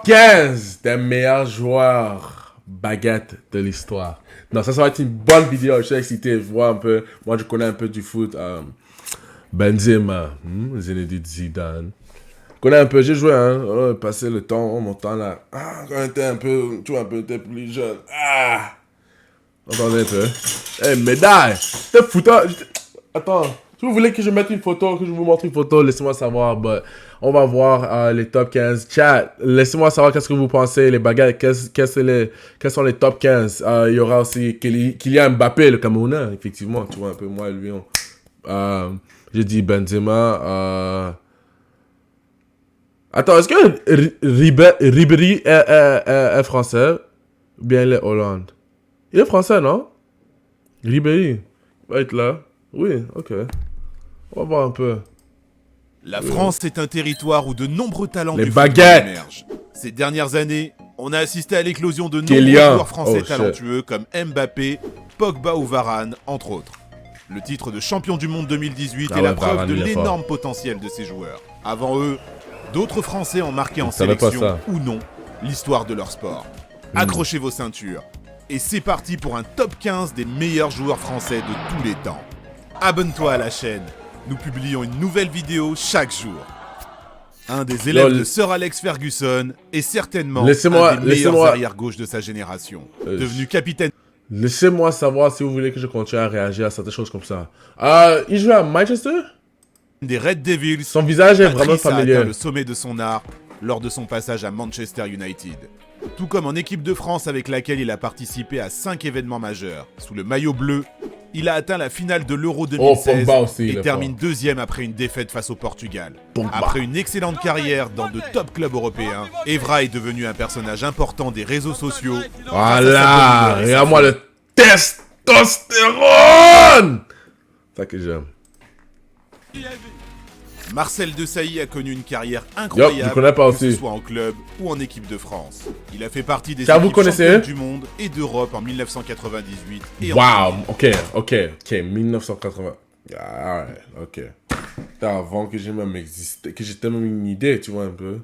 15 des meilleurs joueurs baguettes de l'histoire. Non, ça va être une bonne vidéo. Je suis excité. Voir un peu. Moi, je connais un peu du foot. Benzema, Zinedine Zidane. Je connais un peu. J'ai joué, passer le temps, mon temps là. Quand on était un peu, tu vois, un peu, t'es plus jeune. Attendez un peu. Médaille. T'es foutant. Attends. Si vous voulez que je mette une photo, que je vous montre une photo, laissez-moi savoir. But on va voir les top 15. Chat, laissez-moi savoir qu'est-ce que vous pensez, les baguettes. Quels sont les top 15. Il y aura aussi Kylian Mbappé, le Camerounais, effectivement. Tu vois, un peu moi et lui. J'ai dit Benzema. Attends, est-ce que Ribéry est français? Ou bien il est Hollande? Il est français, non? Ribéry. Il va être là. Oui, ok. On va voir un peu. La France est un territoire où de nombreux talents Les du football baguettes émergent. Ces dernières années, on a assisté à l'éclosion de nombreux Kylian. joueurs français Oh, talentueux comme Mbappé, Pogba ou Varane, entre autres. Le titre de champion du monde 2018 est la preuve Varane, de il est fort. l'énorme potentiel de ces joueurs. Avant eux, d'autres Français ont marqué en savais pas sélection ça. ou non l'histoire de leur sport. Accrochez vos ceintures. Et c'est parti pour un top 15 des meilleurs joueurs français de tous les temps. Abonne-toi à la chaîne. Nous publions une nouvelle vidéo chaque jour. Un des élèves de Sir Alex Ferguson est certainement un des meilleurs arrière-gauche de sa génération. Devenu capitaine Laissez-moi savoir si vous voulez que je continue à réagir à certaines choses comme ça. Il joue à Manchester? des Red Devils, Son visage est vraiment Patrice a familier. atteint le sommet de son art lors de son passage à Manchester United. Tout comme en équipe de France avec laquelle il a participé à 5 événements majeurs. Sous le maillot bleu, il a atteint la finale de l'Euro 2016 Pogba aussi, il et est termine fort. deuxième après une défaite face au Portugal. Pogba. Après une excellente carrière dans de top clubs européens, Evra est devenu un personnage important des réseaux sociaux. Voilà! Regarde-moi le testostérone! C'est ça que j'aime. Marcel Desailly a connu une carrière incroyable, je connais pas que aussi. ce soit en club ou en équipe de France. Il a fait partie des Ça, vous équipes connaissez? championnes du monde et d'Europe en 1998 et en Wow! Ok, 1980. Alright, ok. C'était avant que j'ai même existé, que j'étais même une idée, tu vois un peu.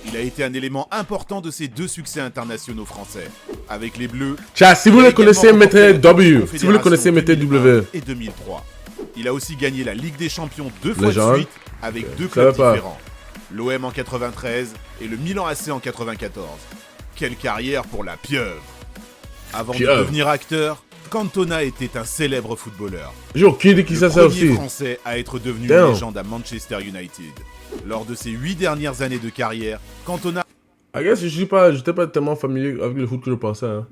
Il a été un élément important de ces 2 succès internationaux français. Avec les Bleus, Chat, si vous il a le également connaissez, remporté mettez la Coupe W. de Si vous le connaissez, mettez Confédération W. 2001 et 2003. Il a aussi gagné la Ligue des Champions 2 fois Légende. de suite avec 2 Je clubs savais pas. différents. L'OM en 93 et le Milan AC en 94. Quelle carrière pour la pieuvre! Avant de Pieuvre. devenir acteur, Cantona était un célèbre footballeur. J'ai aucune idée qui Le ça premier aussi. Français à être devenu Damn. une légende à Manchester United. Lors de ses 8 dernières années de carrière, Cantona I guess j'étais pas tellement familier avec le foot que je pensais. Hein.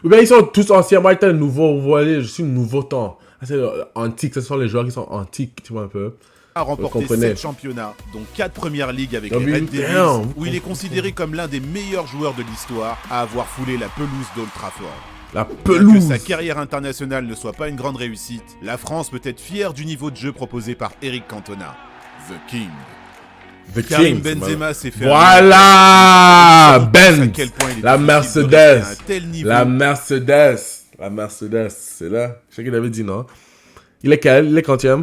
Ou bien ils sont tous anciens, moi j'étais nouveau, vous voyez, je suis nouveau temps. C'est antique, ce sont les joueurs qui sont antiques, tu vois un peu. a remporté comprenez. 7 championnats, dont 4 premières ligues avec Ah les oui, Red Devils, damn. où il est considéré comme l'un des meilleurs joueurs de l'histoire à avoir foulé la pelouse d'Old Trafford. La Bien pelouse. que sa carrière internationale ne soit pas une grande réussite, la France peut être fière du niveau de jeu proposé par Eric Cantona. The King. The Karim King, Benzema s'est fait voilà! à Benz! quel point il est La difficile de rester à un Mercedes! tel niveau. La Mercedes! La Mercedes, c'est là. Je sais qu'il avait dit non. Il est quel? Il est quantième?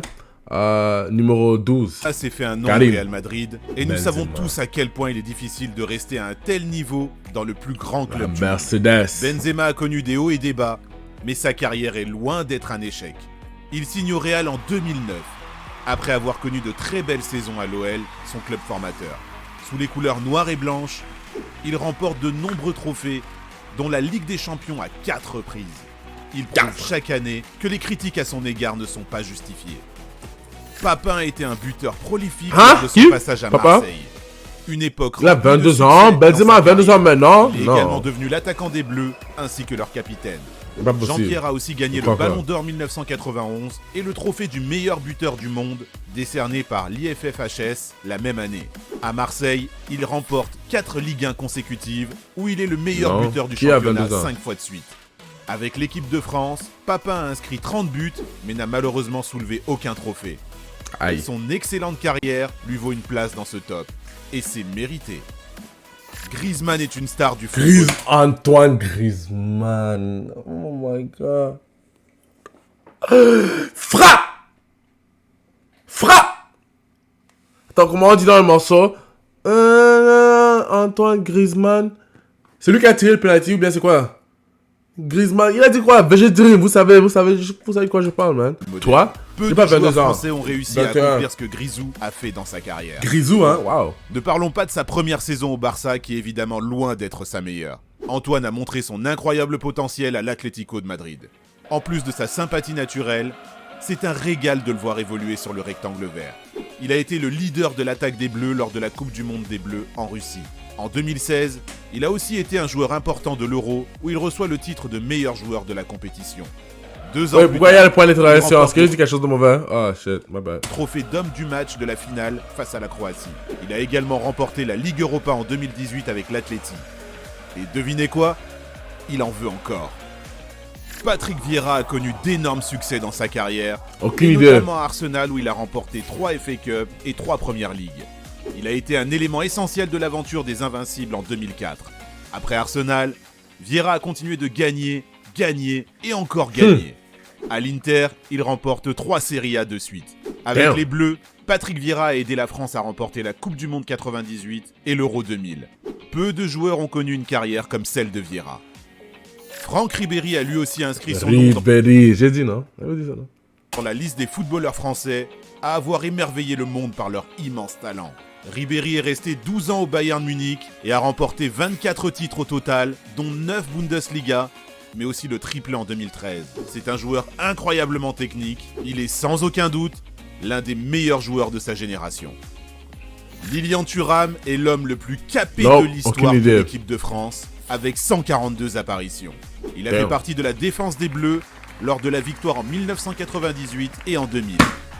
Numéro 12. Ça s'est fait un nom Karim. au Real Madrid, et nous Benzema. savons tous à quel point il est difficile de rester à un tel niveau dans le plus grand La club du monde. Mercedes. Benzema a connu des hauts et des bas, mais sa carrière est loin d'être un échec. Il signe au Real en 2009, après avoir connu de très belles saisons à l'OL, son club formateur. Sous les couleurs noires et blanches, il remporte de nombreux trophées, dont la Ligue des Champions à 4 reprises. Il prouve chaque année que les critiques à son égard ne sont pas justifiées. Papin a été un buteur prolifique lors de son Qui? passage à Papa? Marseille. Une époque Il a remplie de 22 ans. succès Benzema a dans sa 22 ans carrière. maintenant. Il est également Non. devenu l'attaquant des Bleus, ainsi que leur capitaine. C'est pas possible. Jean-Pierre a aussi gagné le Pourquoi Ballon pas? d'Or 1991 et le trophée du meilleur buteur du monde, décerné par l'IFFHS la même année. À Marseille, il remporte 4 Ligue 1 consécutives, où il est le meilleur Non. buteur du Qui a championnat 22 ans? 5 fois de suite. Avec l'équipe de France, Papin a inscrit 30 buts, mais n'a malheureusement soulevé aucun trophée. Aïe. Son excellente carrière lui vaut une place dans ce top. Et c'est mérité. Griezmann est une star du football. Antoine Griezmann. Oh my god. Frappe! Frappe! Attends, comment on dit dans le morceau? Antoine Griezmann. C'est lui qui a tiré le penalty ou bien c'est quoi? Griezmann, il a dit quoi? VG Dream, vous savez de quoi je parle, man. Toi? Peu J'ai de pas joueurs 22 ans. français ont réussi à 21. accomplir ce que Grisou a fait dans sa carrière. Grisou, hein? Waouh. Ne parlons pas de sa première saison au Barça qui est évidemment loin d'être sa meilleure. Antoine a montré son incroyable potentiel à l'Atlético de Madrid. En plus de sa sympathie naturelle, c'est un régal de le voir évoluer sur le rectangle vert. Il a été le leader de l'attaque des Bleus lors de la Coupe du Monde des Bleus en Russie. En 2016, il a aussi été un joueur important de l'Euro où il reçoit le titre de meilleur joueur de la compétition. 2 ans Ouais, plus pourquoi il y a le point il d'interrogation? remporte Est-ce que j'ai dit quelque chose de mauvais? Oh shit, my bad. trophée d'homme du match de la finale face à la Croatie. Il a également remporté la Ligue Europa en 2018 avec l'Atleti. Et devinez quoi? Il en veut encore. Patrick Vieira a connu d'énormes succès dans sa carrière, Aucune et idée. notamment à Arsenal où il a remporté 3 FA Cup et 3 Premières Ligues. Il a été un élément essentiel de l'aventure des Invincibles en 2004. Après Arsenal, Vieira a continué de gagner et encore gagner. À l'Inter, il remporte 3 Serie A de suite. Avec Damn. les Bleus, Patrick Vieira a aidé la France à remporter la Coupe du Monde 98 et l'Euro 2000. Peu de joueurs ont connu une carrière comme celle de Vieira. Franck Ribéry a lui aussi inscrit son nom Ribéry, j'ai dit non? J'avais dit ça, non? dans la liste des footballeurs français à avoir émerveillé le monde par leur immense talent. Ribéry est resté 12 ans au Bayern Munich et a remporté 24 titres au total, dont 9 Bundesliga, mais aussi le triplé en 2013. C'est un joueur incroyablement technique, il est sans aucun doute l'un des meilleurs joueurs de sa génération. Lilian Thuram est l'homme le plus capé Non, de l'histoire aucune de idée. l'équipe de France, avec 142 apparitions. Il a fait Damn. partie de la défense des Bleus lors de la victoire en 1998 et en 2000.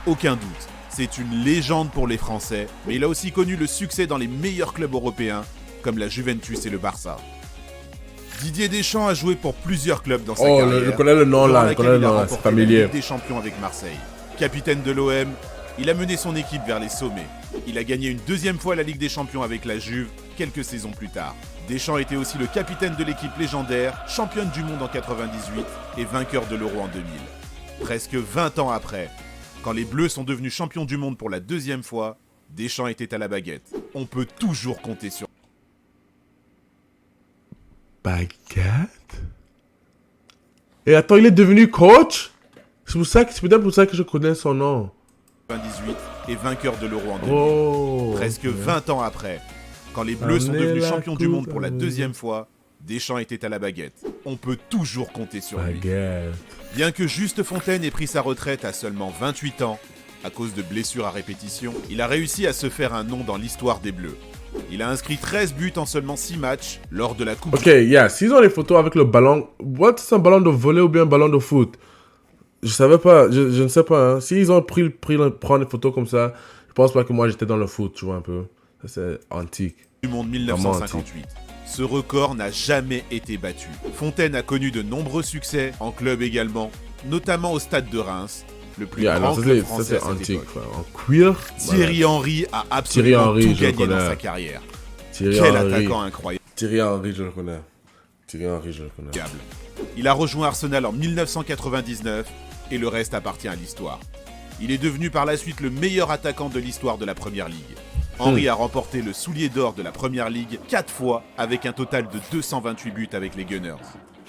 Aucun doute, c'est une légende pour les Français, mais il a aussi connu le succès dans les meilleurs clubs européens, comme la Juventus et le Barça. Didier Deschamps a joué pour plusieurs clubs dans sa Oh, carrière. je connais le nom durant là, je laquelle connais le il a nom là, remporté c'est familier. la Ligue des Champions avec Marseille. Capitaine de l'OM, il a mené son équipe vers les sommets. Il a gagné une deuxième fois la Ligue des Champions avec la Juve, quelques saisons plus tard. Deschamps était aussi le capitaine de l'équipe légendaire, championne du monde en 98 et vainqueur de l'Euro en 2000. Presque 20 ans après, quand les Bleus sont devenus champions du monde pour la deuxième fois, Deschamps était à la baguette. On peut toujours compter sur Baguette? Et attends, il est devenu coach? C'est peut-être pour ça que je connais son nom. 98 et vainqueur de l'Euro en 2000. Oh. Presque 20 ans après, quand les Bleus sont devenus la champions du coupe, monde pour la deuxième fois, Deschamps était à la baguette. On peut toujours compter sur lui. Baguette. Bien que Juste Fontaine ait pris sa retraite à seulement 28 ans, à cause de blessures à répétition, il a réussi à se faire un nom dans l'histoire des Bleus. Il a inscrit 13 buts en seulement 6 matchs lors de la Coupe Ok, yeah, s'ils ont les photos avec le ballon, what, c'est un ballon de volley ou bien un ballon de foot? Je savais pas, je ne sais pas, hein. S'ils ont prendre des photos comme ça, je pense pas que moi j'étais dans le foot, tu vois un peu. Ça c'est antique. du monde 1958. Ce record n'a jamais été battu. Fontaine a connu de nombreux succès, en club également, notamment au Stade de Reims, le plus Yeah, grand non, ça club c'est français à cette antique, époque. frère. En cuir. Thierry Henry a absolument Henry, tout je le gagné dans connais. sa carrière. Thierry Quel Henry. attaquant incroyable. Thierry Henry, je le connais. Thierry Henry, je le connais. Il a rejoint Arsenal en 1999 et le reste appartient à l'histoire. Il est devenu par la suite le meilleur attaquant de l'histoire de la Première Ligue. Henry a remporté le soulier d'or de la Première Ligue 4 fois avec un total de 228 buts avec les Gunners.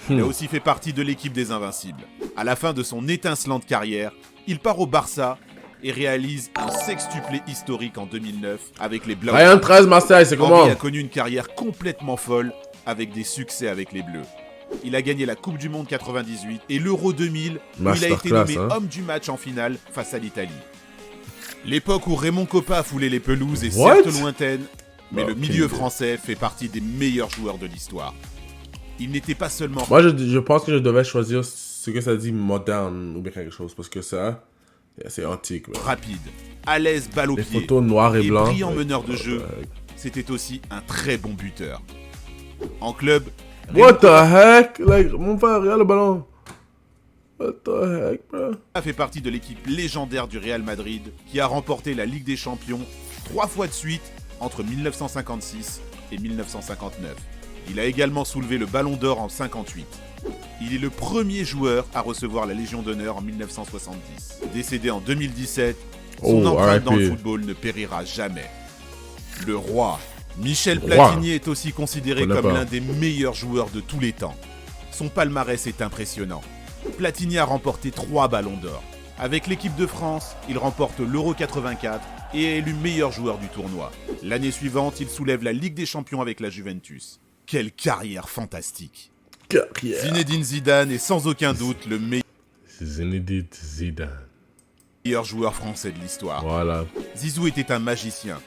Il a aussi fait partie de l'équipe des Invincibles. À la fin de son étincelante carrière, il part au Barça et réalise un sextuplé historique en 2009 avec les Blaugrana. Ryan 13 Marseille, c'est comment? Henry a connu une carrière complètement folle avec des succès avec les Bleus. Il a gagné la Coupe du Monde 98 et l'Euro 2000 où il a été Masterclass, nommé hein. homme du match en finale face à l'Italie. L'époque où Raymond Kopa a foulé les pelouses est What? certes lointaine, mais Bah, le aucune milieu idée. français fait partie des meilleurs joueurs de l'histoire. Il n'était pas seulement Moi, je pense que je devais choisir ce que ça dit moderne ou bien quelque chose parce que ça, yeah, c'est antique. Ouais. rapide, à l'aise balle au Les pied photos noir et et blanc. brillant ouais. meneur de jeu, c'était aussi un très bon buteur. En club, What the heck? Like, mon frère, regarde le ballon. What the heck, bro? a fait partie de l'équipe légendaire du Real Madrid qui a remporté la Ligue des Champions 3 fois de suite entre 1956 et 1959. Il a également soulevé le Ballon d'Or en 58. Il est le premier joueur à recevoir la Légion d'honneur en 1970. Décédé en 2017, son Oh, empreinte dans le RIP. football ne périra jamais. Le roi, Michel Wow. Platini est aussi considéré Connais comme pas. l'un des meilleurs joueurs de tous les temps. Son palmarès est impressionnant. Platini a remporté 3 ballons d'or. Avec l'équipe de France, il remporte l'Euro 84 et est élu meilleur joueur du tournoi. L'année suivante, il soulève la Ligue des Champions avec la Juventus. Quelle carrière fantastique! Carrière. Zinedine Zidane est sans aucun doute le Zinedine Zidane. meilleur joueur français de l'histoire. Voilà. Zizou était un magicien,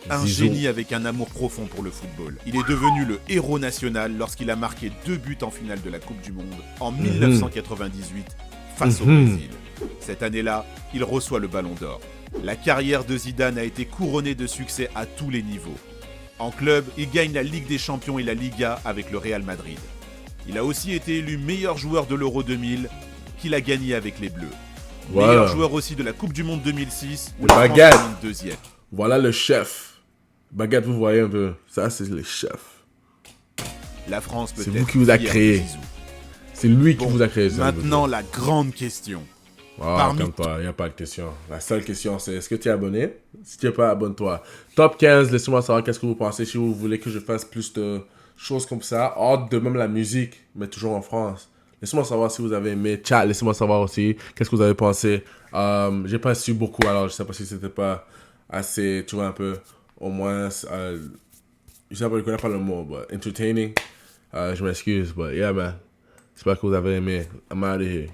un Zizou. génie avec un amour profond pour le football. Il est devenu le héros national lorsqu'il a marqué 2 buts en finale de la Coupe du Monde en 1998 face au Brésil. Cette année-là, il reçoit le Ballon d'Or. La carrière de Zidane a été couronnée de succès à tous les niveaux. En club, il gagne la Ligue des Champions et la Liga avec le Real Madrid. Il a aussi été élu meilleur joueur de l'Euro 2000, qu'il a gagné avec les Bleus. Voilà. Meilleur joueur aussi de la Coupe du Monde 2006, où Le la France baguette. termine deuxième. Voilà le chef. Baguette, vous voyez un peu. Ça, c'est le chef. La France peut C'est être vous qui vous a fière créé. de Zizou. C'est lui Bon, qui vous a créé ça. maintenant, la grande question. Ah, parmi- calme-toi, il n'y a pas de question. La seule question, c'est est-ce que tu es abonné? Si tu n'es pas, abonne-toi. Top 15, laissez-moi savoir qu'est-ce que vous pensez. Si vous voulez que je fasse plus de choses comme ça, hors de même la musique, mais toujours en France. Laissez-moi savoir si vous avez aimé. Chat, laissez-moi savoir aussi qu'est-ce que vous avez pensé. J'ai pas su beaucoup, alors je sais pas si c'était pas assez, tu vois, un peu, au moins, je sais pas, je connais pas le mot, but entertaining. Je m'excuse, but yeah, man. J'espère que vous avez aimé. I'm out of here.